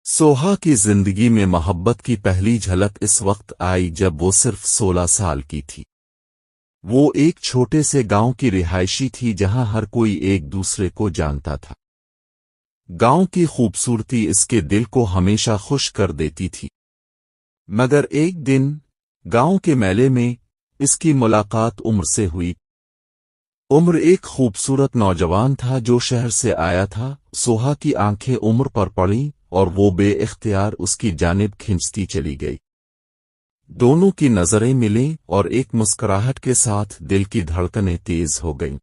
सोहा की जिंदगी में मोहब्बत की पहली झलक इस वक्त आई जब वो सिर्फ 16 साल की थी। वो एक छोटे से गांव की रिहायशी थी जहां हर कोई एक दूसरे को जानता था। गांव की खूबसूरती इसके दिल को हमेशा खुश कर देती थी। मगर एक दिन गांव के मेले में इसकी मुलाकात उम्र से हुई। उम्र एक खूबसूरत नौजवान था जो शहर से आया था। सोहा की आंखें उम्र पर पड़ीं और वो बेइख्तियार उसकी जानिब खिंचती चली गई। दोनों की नजरें मिलीं और एक मुस्कुराहट के साथ दिल की धड़कनें तेज हो गईं।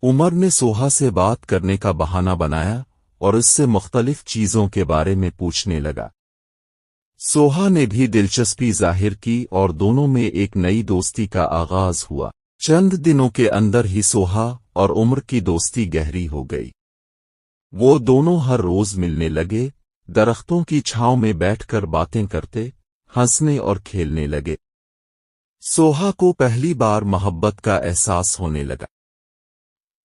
उमर ने सोहा से बात करने का बहाना बनाया और इससे मुख्तलिफ चीजों के बारे में पूछने लगा। सोहा ने भी दिलचस्पी जाहिर की और दोनों में एक नई दोस्ती का आगाज हुआ। चंद दिनों के अंदर ही सोहा और उमर की दोस्ती गहरी हो गई। वो दोनों हर रोज मिलने लगे, दरख्तों की छांव में बैठकर बातें करते, हंसने और खेलने लगे। सोहा को पहली बार मोहब्बत का एहसास होने लगा।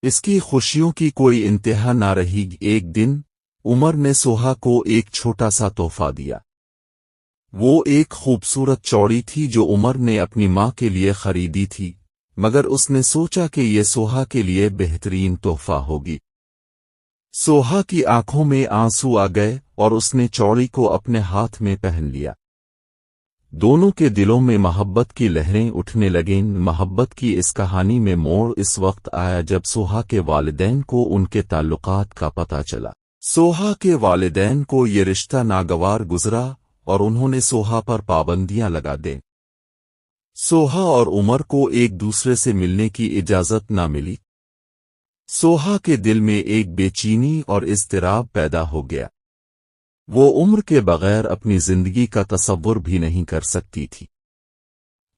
इसकी खुशियों की कोई इंतहा ना रही। एक दिन उमर ने सोहा को एक छोटा सा तोहफा दिया। वो एक खूबसूरत चौड़ी थी जो उमर ने अपनी मां के लिए खरीदी थी, मगर उसने सोचा कि ये सोहा के लिए बेहतरीन तोहफा होगी। सोहा की आंखों में आंसू आ गए और उसने चौड़ी को अपने हाथ में पहन लिया। दोनों के दिलों में मोहब्बत की लहरें उठने लगीं। मोहब्बत की इस कहानी में मोड़ इस वक्त आया जब सोहा के वालिदैन को उनके ताल्लुकात का पता चला। सोहा के वालिदैन को ये रिश्ता नागवार गुजरा और उन्होंने सोहा पर पाबंदियां लगा दें। सोहा और उमर को एक दूसरे से मिलने की इजाजत न मिली। सोहा के दिल में एक बेचैनी और इज़्तिराब पैदा हो गया। वो उम्र के बगैर अपनी जिंदगी का तसव्वुर भी नहीं कर सकती थी।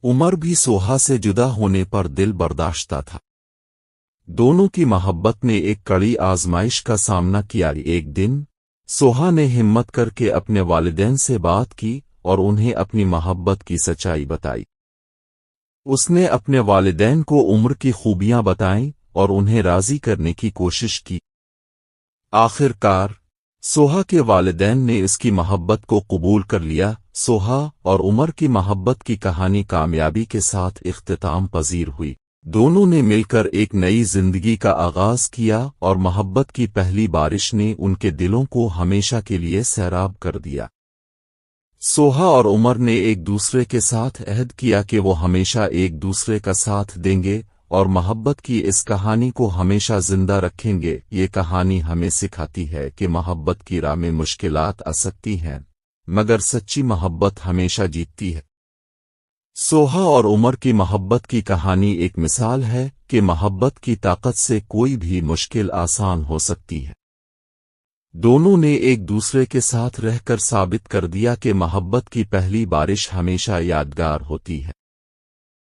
उमर भी सोहा से जुदा होने पर दिल बर्दाश्ता था। दोनों की मोहब्बत ने एक कड़ी आजमाइश का सामना किया। एक दिन सोहा ने हिम्मत करके अपने वालिदैन से बात की और उन्हें अपनी मोहब्बत की सच्चाई बताई। उसने अपने वालिदैन को उम्र की खूबियां बताईं और उन्हें राजी करने की कोशिश की। आखिरकार सोहा के वालिदैन ने इसकी मोहब्बत को कबूल कर लिया। सोहा और उमर की मोहब्बत की कहानी कामयाबी के साथ इख्तिताम पजीर हुई। दोनों ने मिलकर एक नई जिंदगी का आगाज किया और मोहब्बत की पहली बारिश ने उनके दिलों को हमेशा के लिए सैराब कर दिया। सोहा और उमर ने एक दूसरे के साथ अहद किया कि वो हमेशा एक दूसरे का साथ देंगे और मोहब्बत की इस कहानी को हमेशा जिंदा रखेंगे। ये कहानी हमें सिखाती है कि मोहब्बत की राह में मुश्किलात आ सकती हैं, मगर सच्ची मोहब्बत हमेशा जीतती है। सोहा और उमर की मोहब्बत की कहानी एक मिसाल है कि मोहब्बत की ताकत से कोई भी मुश्किल आसान हो सकती है। दोनों ने एक दूसरे के साथ रहकर साबित कर दिया कि मोहब्बत की पहली बारिश हमेशा यादगार होती है।